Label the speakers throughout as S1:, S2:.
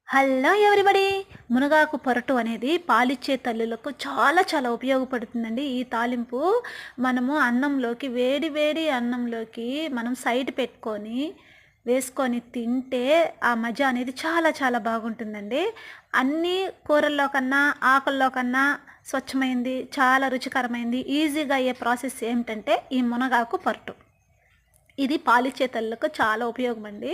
S1: Hello everybody. మునగాకు పొరటు అనేది పాలిచ్చే తల్లులకు చాలా చాలా ఉపయోగపడుతుందండి. ఈ తాలింపు మనము అన్నంలోకి వేడి వేడి అన్నంలోకి మనం సైడ్ పెట్టుకొని వేసుకొని తింటే ఆ మజా అనేది చాలా చాలా బాగుంటుందండి. అన్ని కూరల్లో కన్నా ఆకుల్లో కన్నా స్వచ్ఛమైంది, చాలా రుచికరమైంది, ఈజీగా అయ్యే ప్రాసెస్ ఏమిటంటే ఈ మునగాకు పొరటు. ఇది పాలిచ్చే తల్లులకు చాలా ఉపయోగం అండి.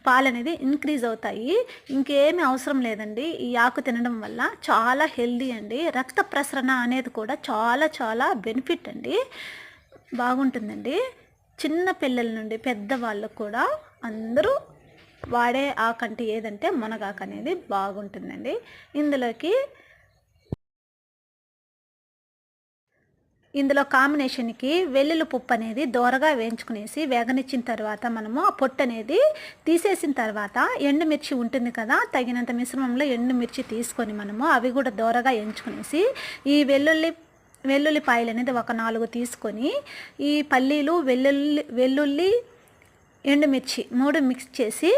S1: పాలు అనేది ఇంక్రీజ్ అవుతాయి. ఇంకేమీ అవసరం లేదండి. ఈ ఆకు తినడం వల్ల చాలా హెల్దీ అండి. రక్త ప్రసరణ అనేది కూడా చాలా చాలా బెనిఫిట్ అండి. బాగుంటుందండి. చిన్న పిల్లల నుండి పెద్దవాళ్ళకు కూడా అందరూ వాడే ఆకంటే ఏదంటే మునగాకు అనేది బాగుంటుందండి. ఇందులో కాంబినేషన్కి వెల్లుల్లి పప్పు అనేది దోరగా వేయించుకునేసి వేగనిచ్చిన తర్వాత మనము ఆ పొట్టు అనేది తీసేసిన తర్వాత ఎండుమిర్చి ఉంటుంది కదా, తగినంత మిశ్రమంలో ఎండుమిర్చి తీసుకొని మనము అవి కూడా దోరగా వేయించుకునేసి ఈ వెల్లుల్లిపాయలు అనేది ఒక 4 తీసుకొని ఈ పల్లీలు వెల్లుల్లి ఎండుమిర్చి 3 మిక్స్ చేసి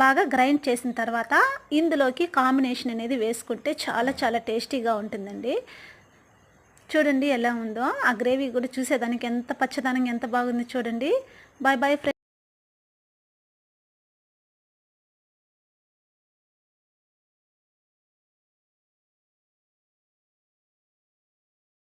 S1: బాగా గ్రైండ్ చేసిన తర్వాత ఇందులోకి కాంబినేషన్ అనేది వేసుకుంటే చాలా చాలా టేస్టీగా ఉంటుందండి. చూడండి ఎలా ఉందో ఆ గ్రేవీ కూడా చూసేదానికి ఎంత పచ్చదనంగా ఎంత బాగుంది చూడండి. Bye bye friends.